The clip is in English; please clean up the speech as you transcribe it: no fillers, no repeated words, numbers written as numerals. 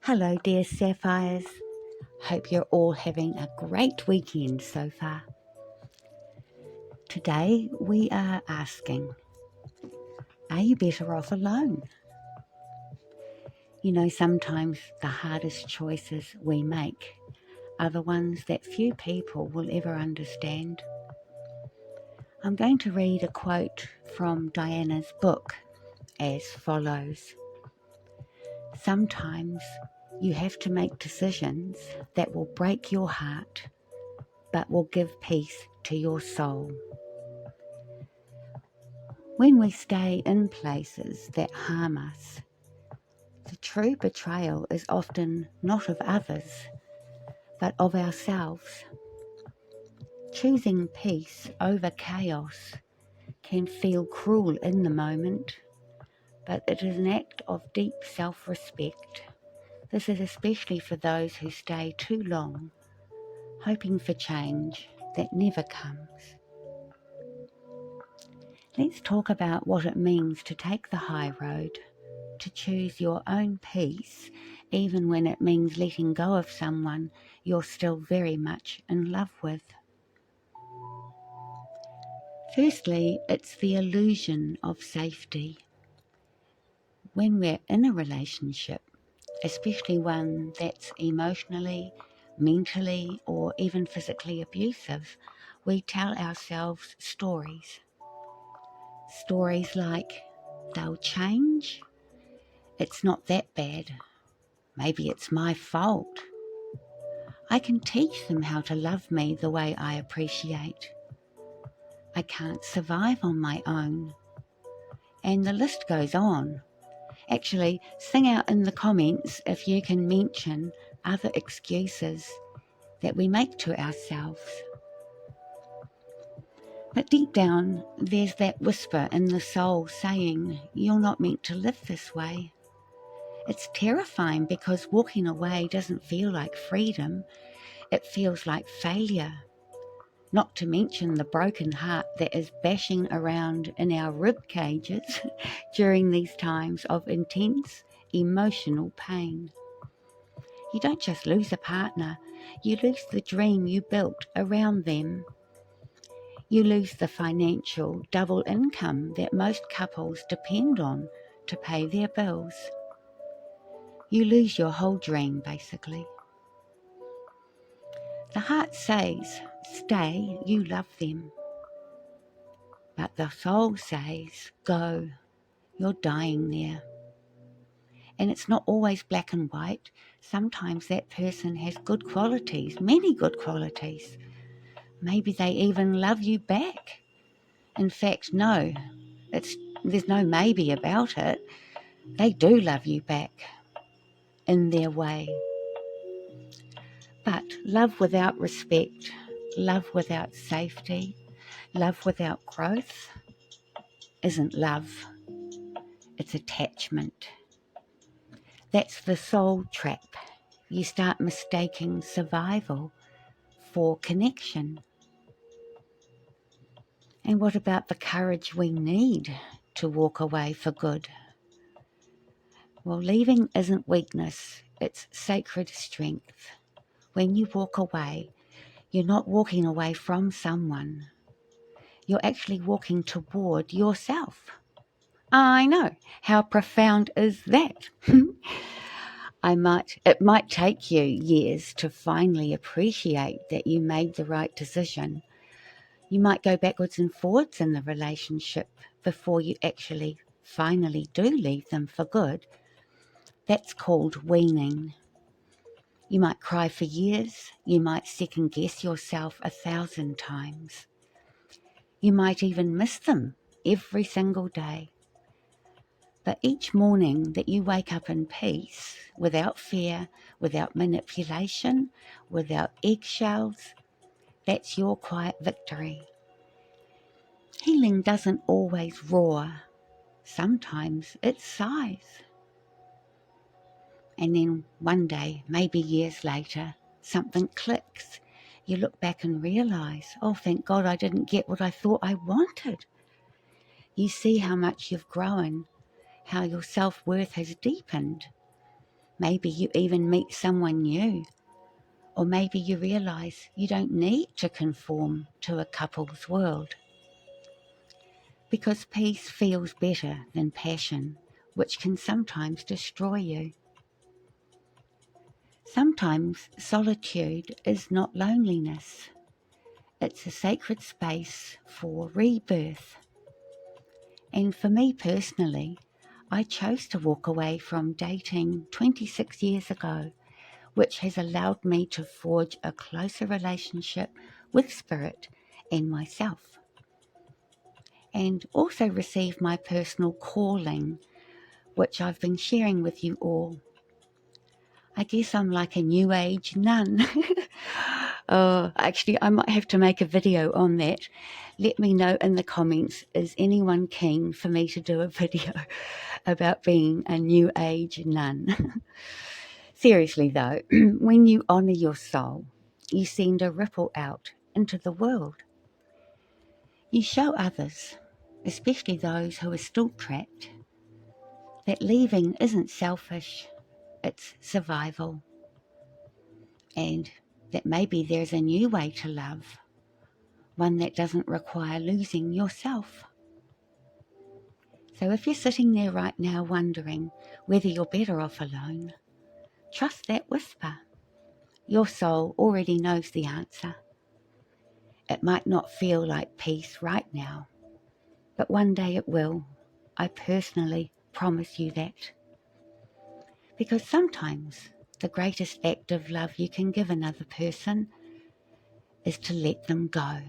Hello, dear Sapphires. Hope you're all having a great weekend so far. Today we are asking, are you better off alone? You know, sometimes the hardest choices we make are the ones that few people will ever understand. I'm going to read a quote from Diana's book as follows. Sometimes you have to make decisions that will break your heart but will give peace to your soul. When we stay in places that harm us, the true betrayal is often not of others, but of ourselves. Choosing peace over chaos can feel cruel in the moment, but it is an act of deep self-respect. This is especially for those who stay too long, hoping for change that never comes. Let's talk about what it means to take the high road, to choose your own peace, even when it means letting go of someone you're still very much in love with. Firstly, it's the illusion of safety. When we're in a relationship, especially one that's emotionally, mentally, or even physically abusive, we tell ourselves stories. Stories like, they'll change, it's not that bad, maybe it's my fault, I can teach them how to love me the way I appreciate, I can't survive on my own, and the list goes on. Actually, sing out in the comments if you can mention other excuses that we make to ourselves. But deep down, there's that whisper in the soul saying, you're not meant to live this way. It's terrifying because walking away doesn't feel like freedom, it feels like failure. Not to mention the broken heart that is bashing around in our rib cages during these times of intense emotional pain. You don't just lose a partner, you lose the dream you built around them. You lose the financial double income that most couples depend on to pay their bills. You lose your whole dream, basically. The heart says, stay, you love them. But the soul says, go, you're dying there. And it's not always black and white. Sometimes that person has good qualities, many good qualities. Maybe they even love you back. In fact, no, there's no maybe about it. They do love you back in their way. But love without respect, love without safety, love without growth isn't love, it's attachment. That's the soul trap. You start mistaking survival for connection. And what about the courage we need to walk away for good? Well, leaving isn't weakness, it's sacred strength. When you walk away, you're not walking away from someone. You're actually walking toward yourself. I know, how profound is that? It might take you years to finally appreciate that you made the right decision. You might go backwards and forwards in the relationship before you actually finally do leave them for good. That's called weaning. You might cry for years. You might second guess yourself 1,000 times. You might even miss them every single day. But each morning that you wake up in peace, without fear, without manipulation, without eggshells, that's your quiet victory. Healing doesn't always roar. Sometimes it sighs. And then one day, maybe years later, something clicks. You look back and realize, oh, thank God I didn't get what I thought I wanted. You see how much you've grown, how your self-worth has deepened. Maybe you even meet someone new, or maybe you realise you don't need to conform to a couple's world. Because peace feels better than passion, which can sometimes destroy you. Sometimes solitude is not loneliness. It's a sacred space for rebirth. And for me personally, I chose to walk away from dating 26 years ago, which has allowed me to forge a closer relationship with spirit and myself. And also receive my personal calling, which I've been sharing with you all. I guess I'm like a new age nun. Actually, I might have to make a video on that. Let me know in the comments, is anyone keen for me to do a video about being a new age nun? Seriously though, when you honour your soul, you send a ripple out into the world. You show others, especially those who are still trapped, that leaving isn't selfish, it's survival. And that maybe there's a new way to love, one that doesn't require losing yourself. So if you're sitting there right now wondering whether you're better off alone, trust that whisper. Your soul already knows the answer. It might not feel like peace right now, but one day it will. I personally promise you that. Because sometimes the greatest act of love you can give another person is to let them go.